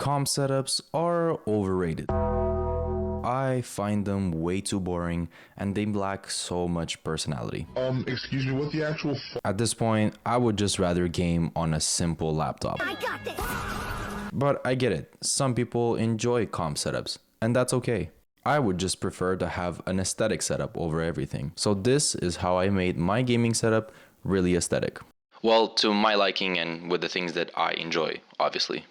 Comp setups are overrated. I find them way too boring and they lack so much personality. Excuse me, what the actual At this point, I would just rather game on a simple laptop. I got this! But I get it, some people enjoy comp setups, and that's okay. I would just prefer to have an aesthetic setup over everything. So this is how I made my gaming setup really aesthetic. Well, to my liking and with the things that I enjoy, obviously.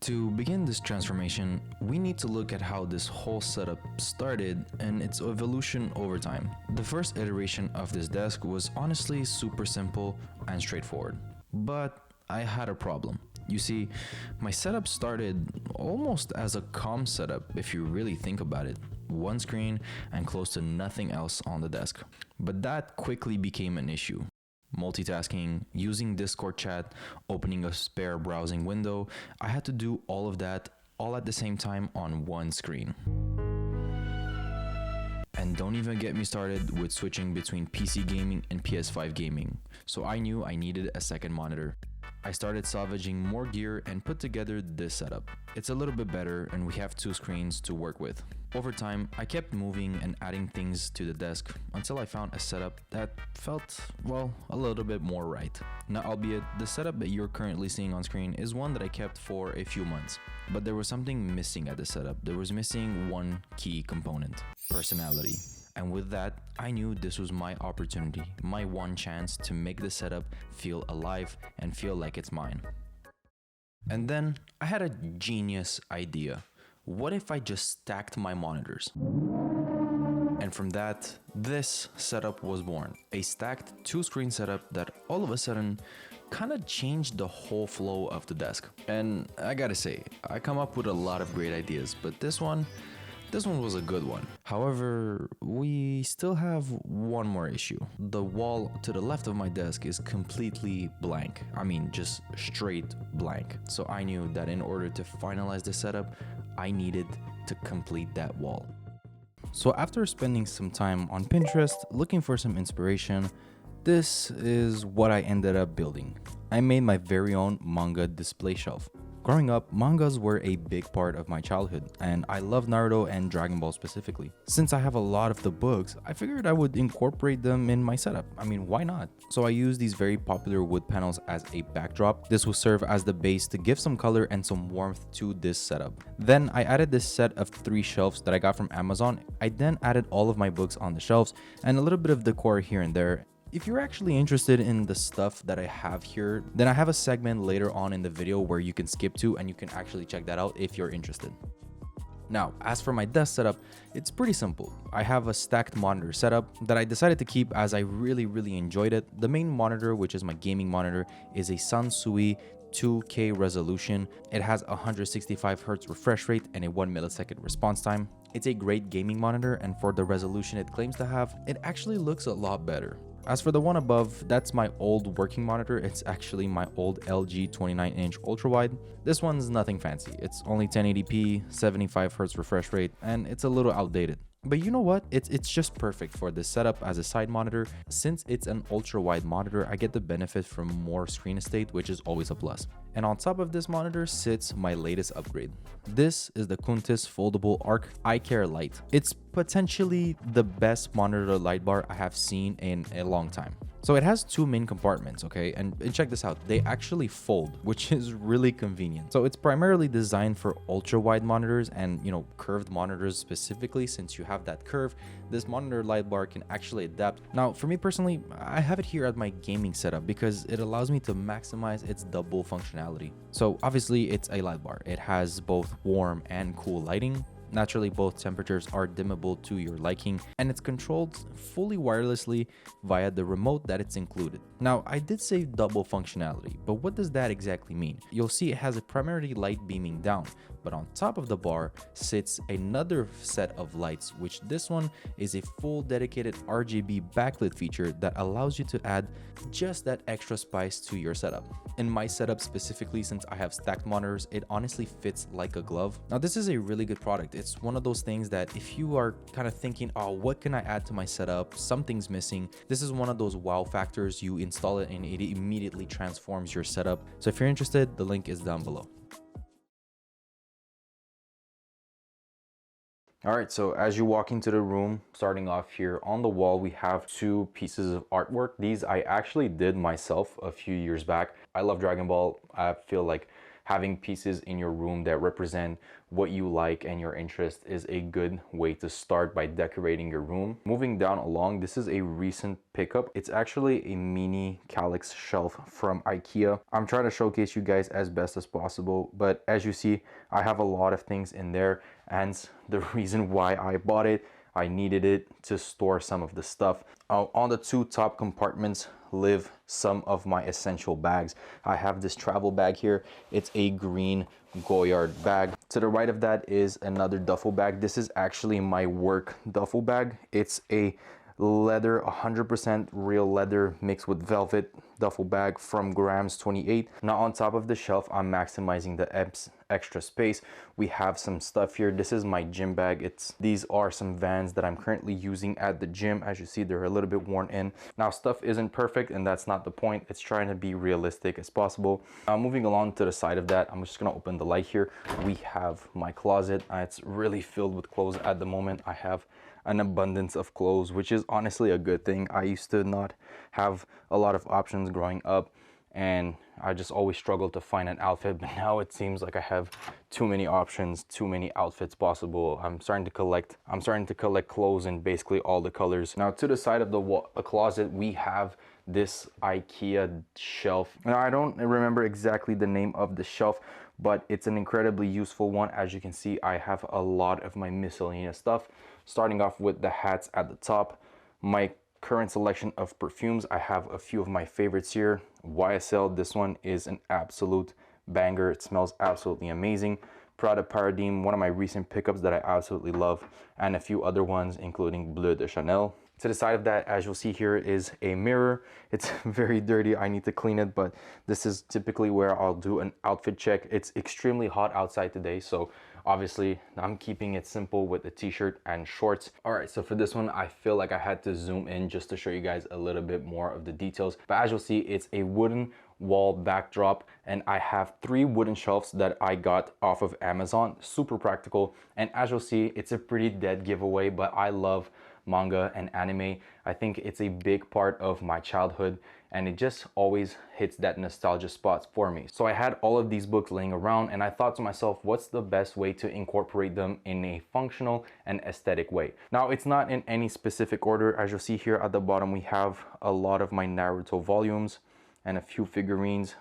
To begin this transformation, we need to look at how this whole setup started and its evolution over time. The first iteration of this desk was honestly super simple and straightforward. But I had a problem. You see, my setup started almost as a comm setup if you really think about it. One screen and close to nothing else on the desk. But that quickly became an issue. Multitasking, using Discord chat, opening a spare browsing window, I had to do all of that all at the same time on one screen. And don't even get me started with switching between PC gaming and PS5 gaming. So I knew I needed a second monitor. I started salvaging more gear and put together this setup. It's a little bit better and we have two screens to work with. Over time, I kept moving and adding things to the desk until I found a setup that felt, well, a little bit more right. Now, albeit, the setup that you're currently seeing on screen is one that I kept for a few months. But there was something missing at the setup. There was missing one key component: personality. And with that, I knew this was my opportunity, my one chance to make the setup feel alive and feel like it's mine. And then I had a genius idea. What if I just stacked my monitors? And from that, this setup was born. A stacked two-screen setup that all of a sudden kind of changed the whole flow of the desk. And I gotta say, I come up with a lot of great ideas, but this one was a good one. However, we still have one more issue. The wall to the left of my desk is completely blank. I mean, just straight blank. So I knew that in order to finalize the setup, I needed to complete that wall. So after spending some time on Pinterest, looking for some inspiration, this is what I ended up building. I made my very own manga display shelf. Growing up, mangas were a big part of my childhood, and I love Naruto and Dragon Ball specifically. Since I have a lot of the books, I figured I would incorporate them in my setup. I mean, why not? So I used these very popular wood panels as a backdrop. This will serve as the base to give some color and some warmth to this setup. Then I added this set of 3 shelves that I got from Amazon. I then added all of my books on the shelves and a little bit of decor here and there. If you're actually interested in the stuff that I have here, then I have a segment later on in the video where you can skip to and you can actually check that out if you're interested. Now, as for my desk setup, it's pretty simple. I have a stacked monitor setup that I decided to keep as I really enjoyed it. The main monitor, which is my gaming monitor, is a Sansui 2K resolution. It has 165 Hz refresh rate and a 1 millisecond response time. It's a great gaming monitor, and for the resolution it claims to have, it actually looks a lot better. As for the one above, that's my old working monitor. It's actually my old LG 29-inch ultrawide. This one's nothing fancy. It's only 1080p, 75 Hz refresh rate, and it's a little outdated. But you know what? It's just perfect for this setup as a side monitor. Since it's an ultra-wide monitor, I get the benefit from more screen estate, which is always a plus. And on top of this monitor sits my latest upgrade. This is the Quntis foldable Arc Eye Care Light. It's potentially the best monitor light bar I have seen in a long time. So it has 2 main compartments, okay? And check this out, they actually fold, which is really convenient. So it's primarily designed for ultra wide monitors and, curved monitors specifically. Since you have that curve, this monitor light bar can actually adapt. Now, for me personally, I have it here at my gaming setup because it allows me to maximize its double functionality. So obviously it's a light bar. It has both warm and cool lighting. Naturally, both temperatures are dimmable to your liking, and it's controlled fully wirelessly via the remote that it's included. Now, I did say double functionality, but what does that exactly mean? You'll see it has a primarily light beaming down, but on top of the bar sits another set of lights, which this one is a full dedicated RGB backlit feature that allows you to add just that extra spice to your setup. In my setup specifically, since I have stacked monitors, it honestly fits like a glove. Now, this is a really good product. It's one of those things that if you are kind of thinking, oh, what can I add to my setup? Something's missing. This is one of those wow factors. You install it and it immediately transforms your setup. So if you're interested, the link is down below. All right, so as you walk into the room, starting off here on the wall, we have two pieces of artwork. These I actually did myself a few years back. I love Dragon Ball. I feel like having pieces in your room that represent what you like and your interest is a good way to start by decorating your room. Moving down along, this is a recent pickup. It's actually a mini calyx shelf from IKEA. I'm trying to showcase you guys as best as possible, but as you see, I have a lot of things in there, and the reason why I bought it, I needed it to store some of the stuff. On the two top compartments live some of my essential bags. I have this travel bag here. It's a green Goyard bag. To the right of that is another duffel bag. This is actually my work duffel bag. It's a leather, 100% real leather mixed with velvet duffel bag from Grams 28. Now on top of the shelf, I'm maximizing the extra space. We have some stuff here. This is my gym bag. These are some Vans that I'm currently using at the gym. As you see, they're a little bit worn in. Now stuff isn't perfect, and that's not the point. It's trying to be realistic as possible. Moving along to the side of that, I'm just gonna open the light here. We have my closet. It's really filled with clothes at the moment. I have an abundance of clothes, which is honestly a good thing. I used to not have a lot of options growing up, and I just always struggled to find an outfit, but now it seems like I have too many options, too many outfits possible. I'm starting to collect clothes in basically all the colors. Now to the side of the closet, we have this IKEA shelf. Now I don't remember exactly the name of the shelf, but it's an incredibly useful one. As you can see, I have a lot of my miscellaneous stuff, starting off with the hats at the top. My current selection of perfumes, I have a few of my favorites here. YSL, this one is an absolute banger. It smells absolutely amazing. Prada Paradigme, one of my recent pickups that I absolutely love, and a few other ones, including Bleu de Chanel. To the side of that, as you'll see here, is a mirror. It's very dirty. I need to clean it, but this is typically where I'll do an outfit check. It's extremely hot outside today, so obviously I'm keeping it simple with a t-shirt and shorts. All right, so for this one, I feel like I had to zoom in just to show you guys a little bit more of the details. But as you'll see, it's a wooden wall backdrop, and I have 3 wooden shelves that I got off of Amazon. Super practical, and as you'll see, it's a pretty dead giveaway, but I love manga and anime. I think it's a big part of my childhood, and it just always hits that nostalgia spot for me. So I had all of these books laying around, and I thought to myself, what's the best way to incorporate them in a functional and aesthetic way? Now, it's not in any specific order. As you'll see here at the bottom, we have a lot of my Naruto volumes and a few figurines.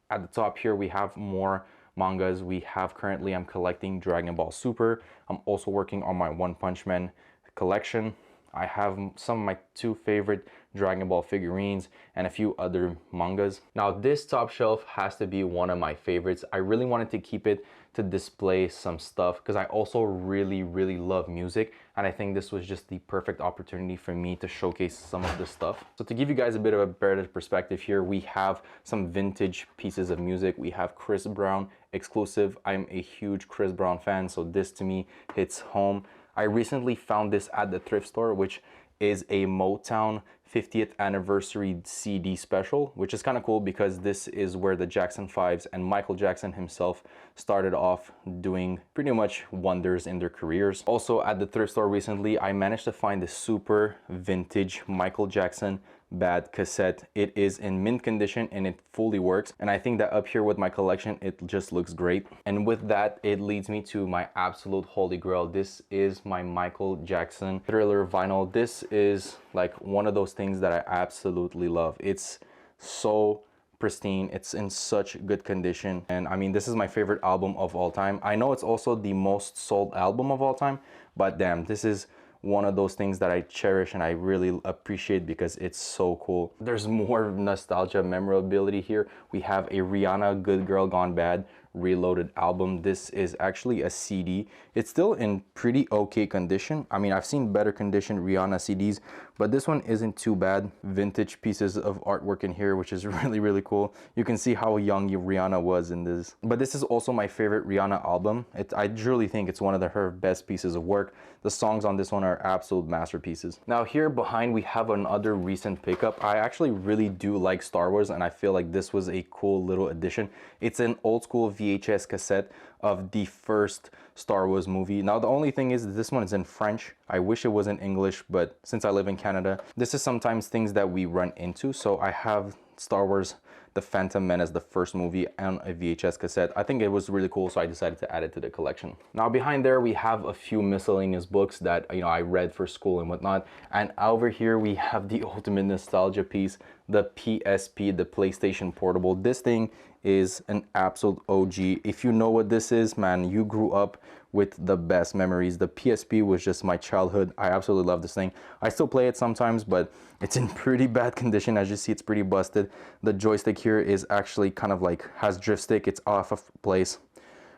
At the top here, we have more mangas. I'm collecting Dragon Ball Super. I'm also working on my One Punch Man collection. I have some of my 2 favorite Dragon Ball figurines and a few other mangas. Now this top shelf has to be one of my favorites. I really wanted to keep it to display some stuff because I also really love music, and I think this was just the perfect opportunity for me to showcase some of this stuff. So to give you guys a bit of a better perspective here, we have some vintage pieces of music. We have Chris Brown exclusive. I'm a huge Chris Brown fan, so this to me hits home. I recently found this at the thrift store, which is a Motown 50th anniversary CD special, which is kind of cool because this is where the Jackson 5s and Michael Jackson himself started off doing pretty much wonders in their careers. Also at the thrift store recently, I managed to find this super vintage Michael Jackson bad cassette. It is in mint condition and it fully works, and I think that up here with my collection it just looks great. And with that, it leads me to my absolute holy grail. This is my Michael Jackson Thriller vinyl. This is like one of those things that I absolutely love. It's so pristine, it's in such good condition, and I mean, this is my favorite album of all time. I know it's also the most sold album of all time, but damn, this is one of those things that I cherish and I really appreciate because it's so cool. There's more nostalgia memorability here. We have a Rihanna Good Girl Gone Bad Reloaded album. This is actually a CD. It's still in pretty okay condition. I mean, I've seen better condition Rihanna CDs, but this one isn't too bad. Vintage pieces of artwork in here, which is really cool. You can see how young Rihanna was in this. But this is also my favorite Rihanna album. I truly think it's one of her best pieces of work. The songs on this one are absolute masterpieces. Now here behind we have another recent pickup. I actually really do like Star Wars, and I feel like this was a cool little addition. It's an old school VHS cassette of the first Star Wars movie. Now the only thing is this one is in French. I wish it was in English, but since I live in Canada, this is sometimes things that we run into. So I have Star Wars The Phantom Menace, the first movie, on a VHS cassette. I think it was really cool, so I decided to add it to the collection. Now behind there we have a few miscellaneous books that, you know, I read for school and whatnot. And over here we have the ultimate nostalgia piece, the PSP, the PlayStation Portable. This thing is an absolute OG. If you know what this is, man, you grew up with the best memories. The PSP was just my childhood. I absolutely love this thing. I still play it sometimes, but it's in pretty bad condition. As you see, it's pretty busted. The joystick here is actually kind of like has drift stick. It's off of place,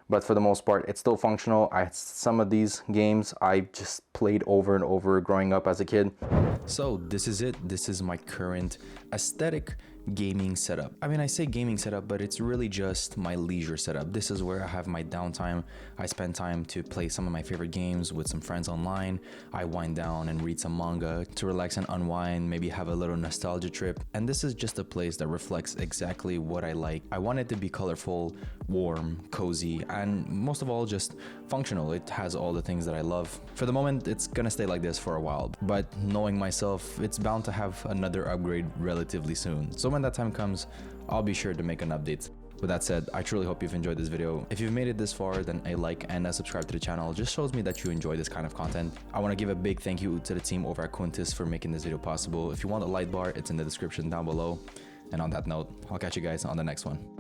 but for the most part, it's still functional. Some of these games I just played over and over growing up as a kid. So this is it. This is my current aesthetic gaming setup. I mean, I say gaming setup, but it's really just my leisure setup. This is where I have my downtime. I spend time to play some of my favorite games with some friends online. I wind down and read some manga to relax and unwind, maybe have a little nostalgia trip. And this is just a place that reflects exactly what I like. I want it to be colorful, warm, cozy, and most of all, just functional. It has all the things that I love. For the moment, it's gonna stay like this for a while, but knowing myself, it's bound to have another upgrade relatively soon. So when that time comes, I'll be sure to make an update. With that said, I truly hope you've enjoyed this video. If you've made it this far, then a like and a subscribe to the channel just shows me that you enjoy this kind of content. I want to give a big thank you to the team over at Quntis for making this video possible. If you want a light bar, it's in the description down below. And on that note, I'll catch you guys on the next one.